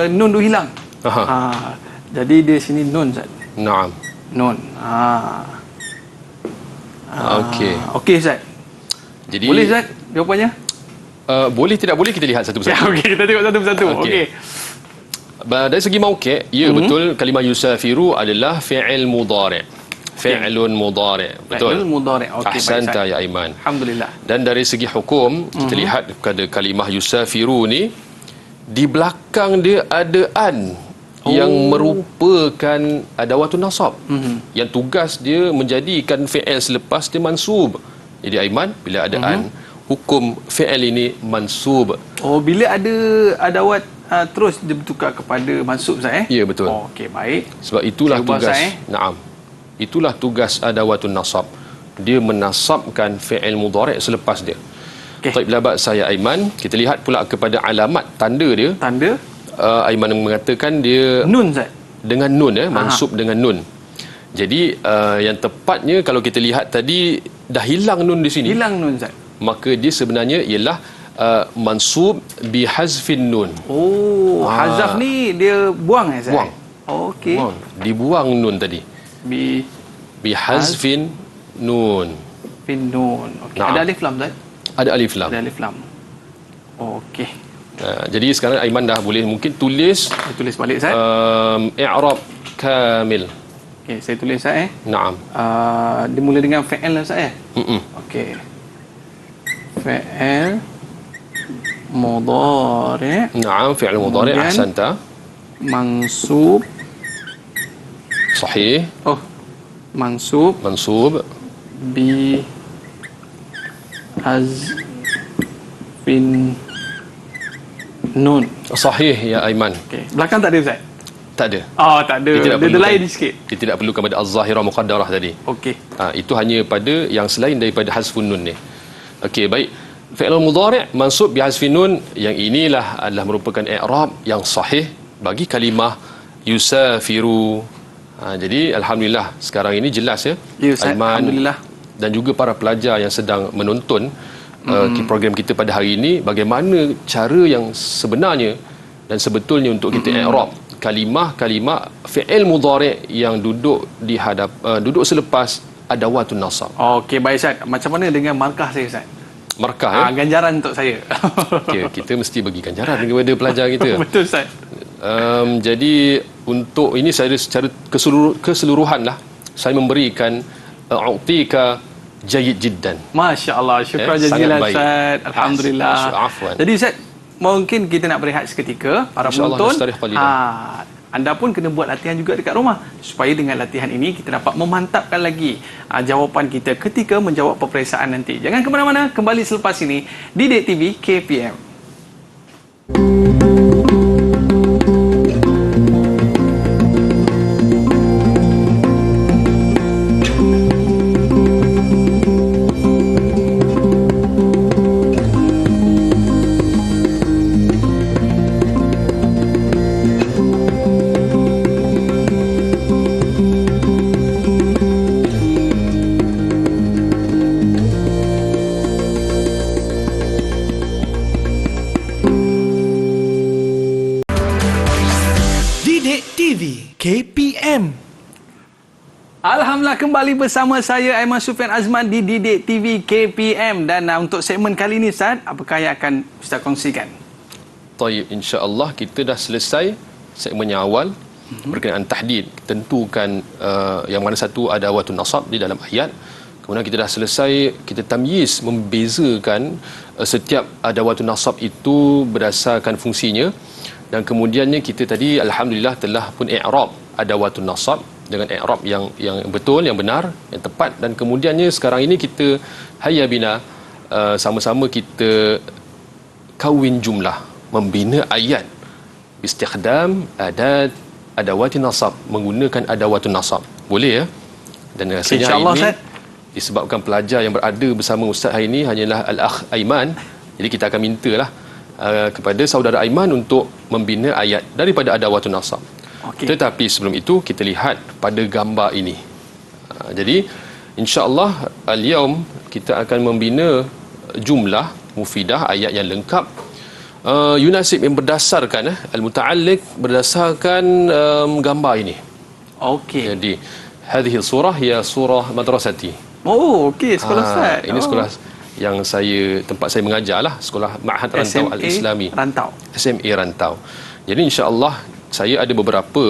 nun tu hilang. Jadi dia sini nun Ustaz. Naam. Nun. Okey. Okey Ustaz. Jadi Boleh Ustaz jawapannya? boleh tidak boleh kita lihat satu persatu. Okey, kita tengok satu persatu. Okey. Okey. Dari segi mauqi', ya betul, kalimah yusafiru adalah fi'il mudhari'. Fi'lun mudhari'. Betul. Fi'il mudhari'. Okey, Ahsanta ya Aiman. Alhamdulillah. Dan dari segi hukum, kita lihat pada kalimah yusafiru ni, di belakang dia ada an yang merupakan adawatun nasab. Yang tugas dia menjadikan fi'il selepas dia mansub. Jadi Aiman, bila ada an, hukum fi'il ini mansub. Oh, bila ada adawat terus dia bertukar kepada mansub Ustaz Ya, betul. Oh, okey, baik. Sebab itulah Saya ubah, tugas. Ustaz, Naam. Itulah tugas adawatun nasab. Dia menasabkan fi'il mudhari' selepas dia. Okey. Baik, labat saya Aiman, kita lihat pula kepada alamat tanda dia. Tanda Aiman mengatakan dia nun Ustaz. dengan nun, mansub dengan nun. Jadi yang tepatnya kalau kita lihat tadi dah hilang nun di sini, Hilang nun Ustaz. maka dia sebenarnya ialah mansub bihazfin nun. Oh, hazaf ni dia buang Ustaz. Buang. Okey. Dibuang nun tadi. Bihazfin nun. Fin nun. Okey. Naam. Ada alif lam Ustaz? Ada alif lam. Ada alif lam. Okey. Jadi sekarang Aiman dah boleh mungkin tulis Saya tulis balik Ustaz. i'rab kamil. Okey, saya tulis Ustaz Naam. dia mula dengan fi'il lah Ustaz Mm-mm. Okey. Fi'il mudhari' Naam, fi'il mudhari'. Kemudian? Ahsanta. mansub Sahih. mansub Mansub bi hazfin nun. sahih ya Aiman. Okey. Belakang tak ada Ustaz? Tak ada. Oh, tak ada. Dia tidak Dia perlukan. lain sikit. Dia tidak perlukan pada az-zahirah muqaddarah tadi. Okey. Itu hanya pada yang selain daripada hazfun nun ni. Okey, baik. Fi'il mudhari' mansub bi hazfin nun, yang inilah adalah merupakan i'rab yang sahih bagi kalimah yusafiru. Jadi alhamdulillah sekarang ini jelas ya. Ya Ustaz, Aiman alhamdulillah. dan juga para pelajar yang sedang menonton program kita pada hari ini, bagaimana cara yang sebenarnya dan sebetulnya untuk kita i'rab kalimah-kalimah fi'il mudhari' yang duduk di duduk selepas adawatun nasab. Okey, baik Ustaz. Macam mana dengan markah saya Ustaz? Markah Ganjaran untuk saya. Okay, kita mesti bagi ganjaran kepada pelajar kita. Betul Ustaz. Jadi untuk ini saya secara keseluruhan lah saya memberikan u'tika jayyid jiddan. Masya-Allah, syukran sangat jazilan baik. Ustaz. Alhamdulillah. Afwan. Jadi Ustaz, mungkin kita nak berehat seketika para InsyaAllah penonton. nastarih qalilan. Anda pun kena buat latihan juga dekat rumah supaya dengan latihan ini kita dapat memantapkan lagi jawapan kita ketika menjawab peperiksaan nanti. Jangan ke mana-mana, kembali selepas ini di Didik TV KPM. Didik TV KPM. Alhamdulillah, kembali bersama saya Aiman Sufian Azman di Didik TV KPM. Dan untuk segmen kali ini Ustaz, apakah yang akan Ustaz kongsikan? Tayyib, insya-Allah kita dah selesai segmen yang awal berkenaan tahdid, tentukan yang mana satu ada adawatun nasab di dalam ayat. Kemudian kita dah selesai, kita tamyiz, membezakan setiap adawatun nasab itu berdasarkan fungsinya. Dan kemudiannya kita tadi alhamdulillah telah pun i'rab adawatun nasab dengan i'rab yang betul, yang benar, yang tepat. Dan kemudiannya sekarang ini kita hayya bina sama-sama kita kawin jumlah, membina ayat istikhdam adawatun nasab, menggunakan adawatun nasab. Boleh ya? Dan rasanya InsyaAllah, hari ini Ustaz. disebabkan pelajar yang berada bersama Ustaz hari ini hanyalah Al-Akh Aiman, jadi kita akan mintalah kepada saudara Aiman untuk membina ayat daripada adawatun nasab. Okey. Tetapi sebelum itu kita lihat pada gambar ini. Jadi insya-Allah al-yaum kita akan membina jumlah mufidah, ayat yang lengkap, yunasib yang berdasarkan al-muta'alliq berdasarkan gambar ini. Okey. Jadi hadhihi surah ya surah madrasati. Oh, okey, sekolah Ustaz. Ini sekolah yang tempat saya mengajarlah, sekolah Ma'had Rantau SMA Al-Islami. Rantau. SMA Rantau. Jadi insya-Allah saya ada beberapa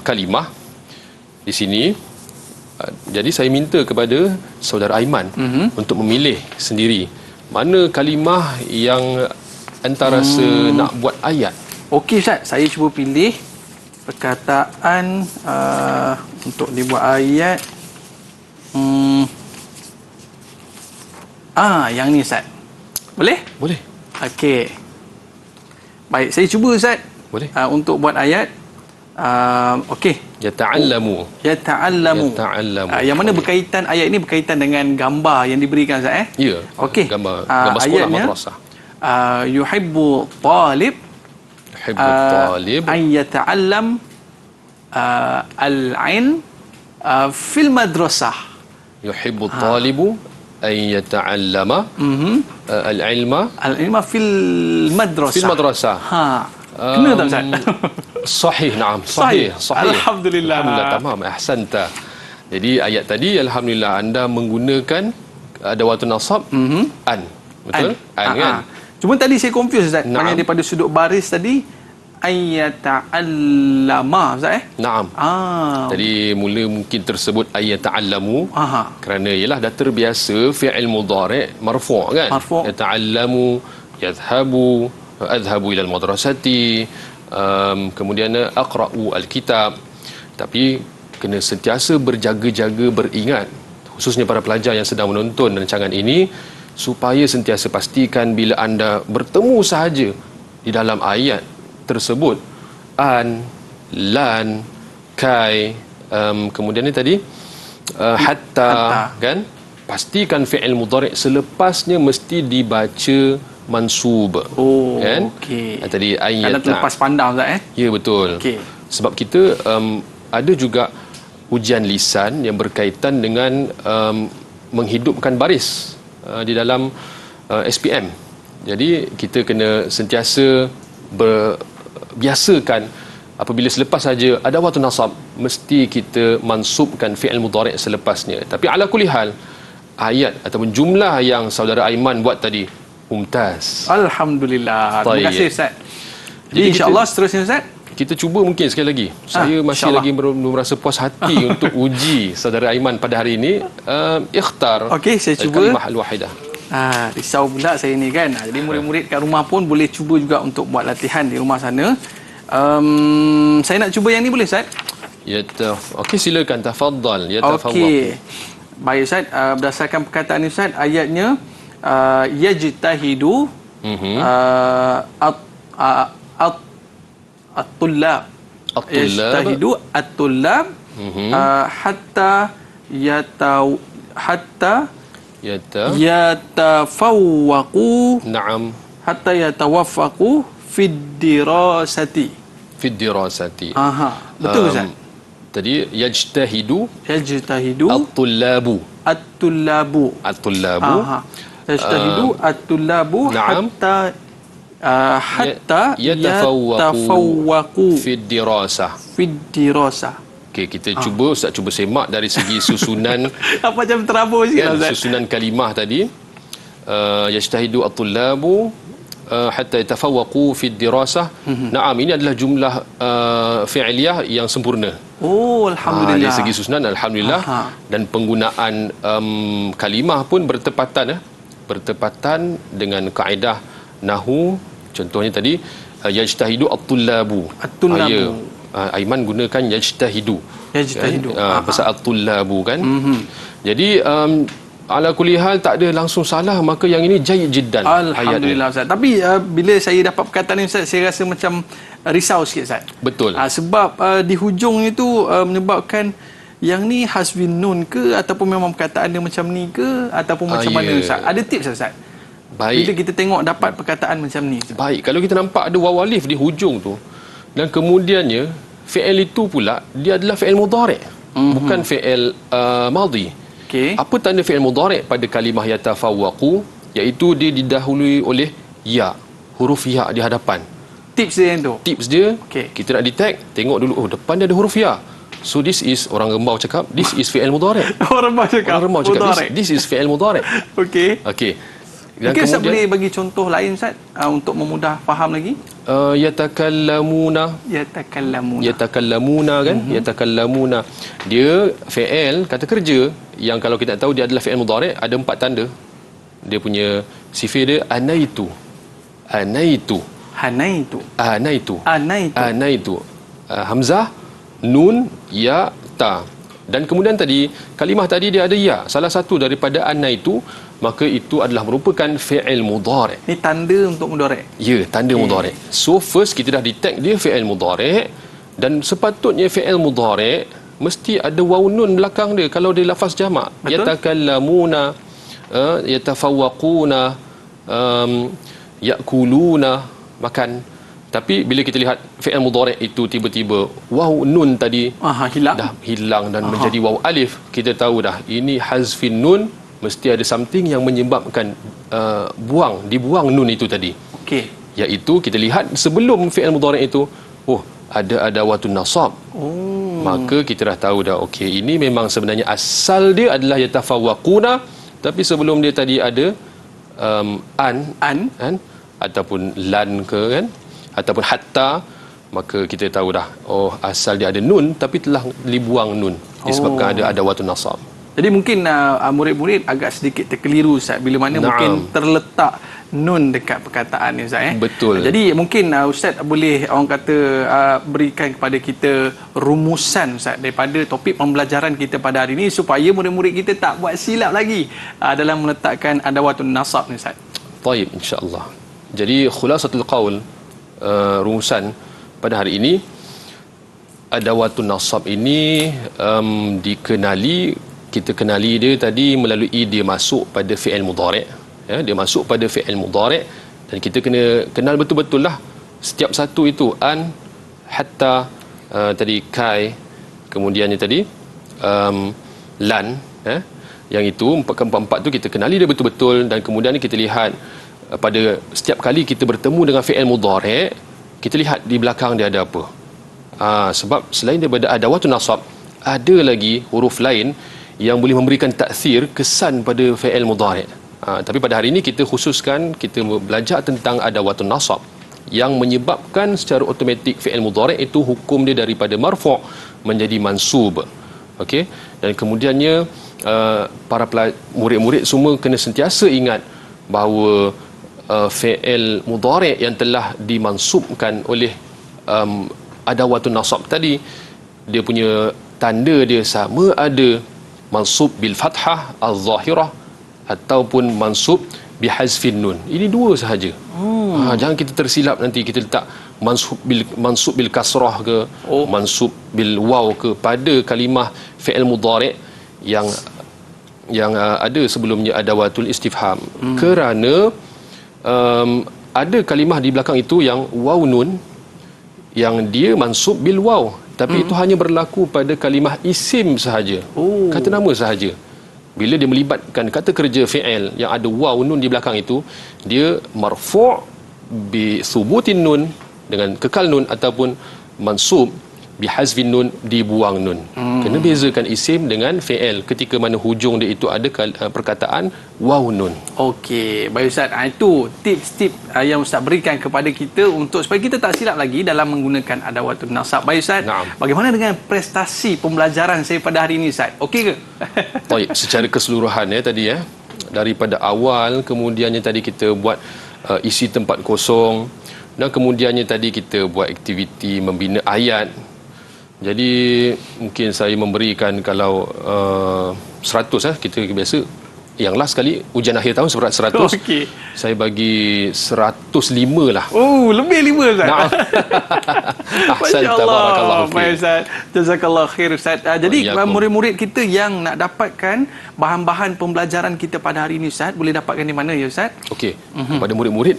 kalimah di sini. Jadi saya minta kepada saudara Aiman untuk memilih sendiri mana kalimah yang anda rasa nak buat ayat. Okey Ustaz, saya cuba pilih perkataan untuk dibuat ayat. Yang ni Ustaz. Boleh? Boleh? Okey. Baik, saya cuba Ustaz. Boleh. Untuk buat ayat. Okey. Yata'allamu. Yata'allamu. Yang mana berkaitan, ayat ini berkaitan dengan gambar yang diberikan Ustaz Ya. Okey. Gambar sekolah ayatnya, madrasah. yuhibbu talib Yuhibbu talib an yata'allam al-'ilm fil madrasah. yuhibbu talibu an yata'allama al-ilma Al-ilma fil madrasah. fil madrasah. Kena tak Ustaz? Sahih, na'am. Sahih. Alhamdulillah. Alhamdulillah, tamam. Ahsanta. Jadi ayat tadi alhamdulillah anda menggunakan adawatun nasab an. Betul? An kan? Cuma tadi saya confuse Ustaz. Naam. Maknanya daripada sudut baris tadi ayyata'allama Ustaz Naam. Jadi mula mungkin tersebut ayata'allamu kerana ialah dah terbiasa fi'il mudhari' marfu' kan? Marfu'. Yata'allamu, yadhhabu, adhhabu ila al-madrasati, kemudian aqra'u al-kitab. Tapi kena sentiasa berjaga-jaga, beringat, khususnya para pelajar yang sedang menonton rancangan ini, supaya sentiasa pastikan bila anda bertemu sahaja di dalam ayat tersebut an, lan, kai, kemudian ni tadi hatta, kan, pastikan fi'il mudhari' selepasnya mesti dibaca mansub. Kan? Okey. Tadi ayat Kerana terlepas pandang Ustaz Ya, betul. Okey. Sebab kita ada juga ujian lisan yang berkaitan dengan menghidupkan baris di dalam SPM. Jadi kita kena sentiasa biasakan apabila selepas saja adawatun nasab mesti kita mansubkan fi'il mudhari' selepasnya. Tapi ala kulli hal ayat ataupun jumlah yang saudara Aiman buat tadi mumtaz. Alhamdulillah. Terima Taib. kasih Ustaz. Jadi Jadi insya-Allah seterusnya Ustaz. Kita cuba mungkin sekali lagi. Saya masih insyaAllah. lagi belum merasa puas hati untuk uji saudara Aiman pada hari ini. Ikhtar Okey, saya cuba. al-kalimah al-wahidah. Risau pula saya ni kan. Jadi murid-murid kat rumah pun boleh cuba juga untuk buat latihan di rumah sana. Saya nak cuba yang ni boleh Ustaz? Okey, silakan, tafaddal. Okey. Baik Ustaz, berdasarkan perkataan ni Ustaz, ayatnya yajtahidu at-tullab. Yajtahidu at-tullab hatta yatafawwaqu Naam. hatta yatawaffaqu fid dirasati. Fid dirasati. Betul Ustaz? Tadi yajtahidu Yajtahidu at-tullabu. at-tullabu. At-tullabu. Yajtahidu at-tullabu Naam. hatta yatafawwaqu fid dirasah. fid dirasah. Okey, kita cuba, Ustaz cuba semak dari segi susunan Apa macam terabur sikit kan, Ustaz? susunan kalimah tadi. Yajtahidu at-tullabu hatta yatafawwaqu fi dirasah. Naam, ini adalah jumlah fi'liyah yang sempurna. Alhamdulillah. Dari segi susunan alhamdulillah. Dan penggunaan kalimah pun bertepatan bertepatan dengan kaedah nahwu. Contohnya tadi yajtahidu at-tullabu. At-tullabu. Aiman gunakan yajtahidu. Yajtahidu. Pasal at-tullabu kan. Jadi ala kulli hal tak ada langsung salah, maka yang ini jayyid jiddan. Alhamdulillah Ustaz. Tapi bila saya dapat perkataan ni Ustaz, saya rasa macam risau sikit Ustaz. Betul. Sebab di hujung itu menyebabkan yang ni hasbin nun ke, ataupun memang perkataan dia macam ni ke, ataupun macam mana Ustaz? Ada tips Ustaz? Baik. Bila kita tengok dapat perkataan macam ni. Baik, kalau kita nampak ada waw alif di hujung tu dan kemudiannya fi'il itu pula dia adalah fi'il mudhari', bukan fi'il madhi. Okey. Apa tanda fi'il mudhari' pada kalimah yatafawwaqu, iaitu dia didahului oleh ya, huruf ya di hadapan. Tips dia yang tu. Tips dia, Okey. kita nak detect, tengok dulu, depan dia ada huruf ya. So this is, orang Rembau cakap, this is fi'il mudhari'. Orang Rembau cakap. Orang Rembau cakap, this is fi'il mudhari'. Okey. Okey. Dan Mungkin Ustaz boleh bagi contoh lain Ustaz untuk memudah faham lagi? Yatakallamuna. Yatakallamuna kan? Yatakallamuna. Dia fi'il, kata kerja, yang kalau kita tahu dia adalah fi'il mudhari', ada 4 tanda. Dia punya sifir dia anaitu. Anaitu. Hanaitu. Anaitu. Anaitu. Anaitu. Hamzah, nun, ya, ta. Dan kemudian tadi, kalimah tadi dia ada ya. Salah satu daripada anaitu, maka itu adalah merupakan fi'il mudhari'. Ni tanda untuk mudhari'. Ya, tanda mudhari'. So first kita dah detect dia fi'il mudhari', dan sepatutnya fi'il mudhari' mesti ada waw nun belakang dia kalau dia lafaz jamak. Yatakallamuna, yatafawwaquna, yakuluna, makan. Tapi bila kita lihat fi'il mudhari' itu tiba-tiba waw nun tadi hilang. dah hilang dan menjadi waw alif, kita tahu dah ini hazfin nun, mesti ada something yang menyebabkan dibuang nun itu tadi. Okey. Iaitu kita lihat sebelum fi'il mudhari' itu, ada adawatun nasab. Maka kita dah tahu dah, okey, ini memang sebenarnya asal dia adalah yatafawwaquna, tapi sebelum dia tadi ada an ataupun lan ke kan, ataupun hatta, maka kita tahu dah, asal dia ada nun tapi telah dibuang nun disebabkan ada adawatun nasab. Jadi mungkin murid-murid agak sedikit terkeliru Ustaz bila mana mungkin terletak nun dekat perkataan ni Ustaz. Betul. Jadi mungkin Ustaz boleh orang kata berikan kepada kita rumusan Ustaz daripada topik pembelajaran kita pada hari ini supaya murid-murid kita tak buat silap lagi dalam meletakkan adawatun nasab ni Ustaz. Baik, insya-Allah. Jadi khulasatul qaul, rumusan pada hari ini, adawatun nasab ini kita kenali dia tadi melalui dia masuk pada fi'il mudhari'. Dia masuk pada fi'il mudhari', dan kita kena kenal betul-betul lah setiap satu itu, an, hatta, tadi kai, kemudiannya tadi lan, yang itu empat tu kita kenali dia betul-betul, dan kemudian kita lihat pada setiap kali kita bertemu dengan fi'il mudhari', kita lihat di belakang dia ada apa. Sebab selain daripada adawatun nasab, ada lagi huruf lain yang boleh memberikan taksir, kesan pada fi'il mudhari'. Tapi pada hari ini kita khususkan, kita belajar tentang adawatun nasab yang menyebabkan secara automatik fi'il mudhari' itu hukum dia daripada marfu' menjadi mansub. Okey, dan kemudiannya para murid-murid semua kena sentiasa ingat bahawa fi'il mudhari' yang telah dimansubkan oleh adawatun nasab tadi, dia punya tanda dia sama ada mansub bil fathah az-zahirah ataupun mansub bi hazfin nun. Ini dua sahaja. Jangan kita tersilap nanti kita letak mansub bil kasrah ke mansub bil waw ke pada kalimah fi'il mudhari' yang ada sebelumnya adawatul istifham. Kerana ada kalimah di belakang itu yang waw nun yang dia mansub bil waw, tapi itu hanya berlaku pada kalimah isim sahaja, kata nama sahaja. Bila dia melibatkan kata kerja fi'il yang ada waw nun di belakang itu, dia marfu' bi thubutin nun, dengan kekal nun, ataupun mansub bi hazfin nun, dibuang nun. Kena bezakan isim dengan fi'il ketika mana hujung dia itu ada perkataan waw nun. Okey, baik Ustaz. Itu tips-tips yang Ustaz berikan kepada kita untuk supaya kita tak silap lagi dalam menggunakan adawatun nasab. Baik Ustaz. Bagaimana dengan prestasi pembelajaran saya pada hari ini Ustaz? Okey ke? Baik, secara keseluruhan tadi daripada awal, kemudiannya tadi kita buat isi tempat kosong, Dan kemudiannya tadi kita buat aktiviti membina ayat. Jadi mungkin saya memberikan kalau 100 kita biasa yang last kali ujian akhir tahun seberat 100. Okey. Saya bagi 105 lah. Oh, lebih 5 Ustaz. Nah. Ahsan, tabarakallahu fiik. Baik Ustaz. Jazakallah khair Ustaz. Jadi Waiyakum. murid-murid kita yang nak dapatkan bahan-bahan pembelajaran kita pada hari ini Ustaz, boleh dapatkan di mana ya Ustaz? Okey, kepada murid-murid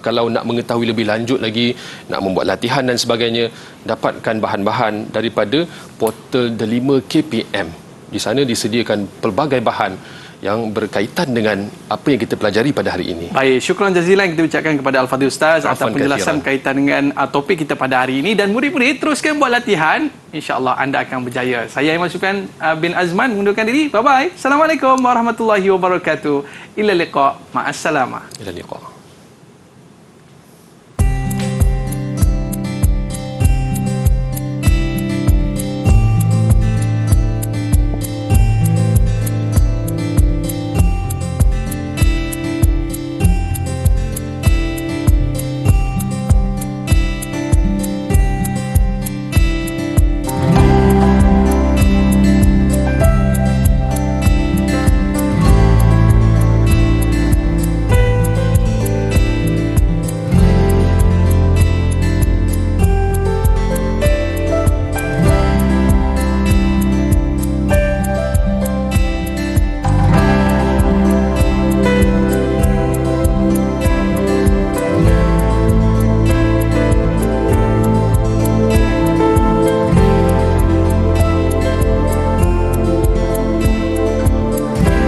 kalau nak mengetahui lebih lanjut lagi, nak membuat latihan dan sebagainya, dapatkan bahan-bahan daripada portal Delima KPM. Di sana disediakan pelbagai bahan yang berkaitan dengan apa yang kita pelajari pada hari ini. Baik, syukran jazilan kita ucapkan kepada Al-Fadhil Ustaz atas Afwan penjelasan kathiran. kaitan dengan topik kita pada hari ini. Dan murid-murid teruskan buat latihan, insya-Allah anda akan berjaya. Saya Aiman Sufyan bin Azman mengundurkan diri. Bye bye. Assalamualaikum warahmatullahi wabarakatuh. Ila liqa. Ma'assalamah. Ila liqa.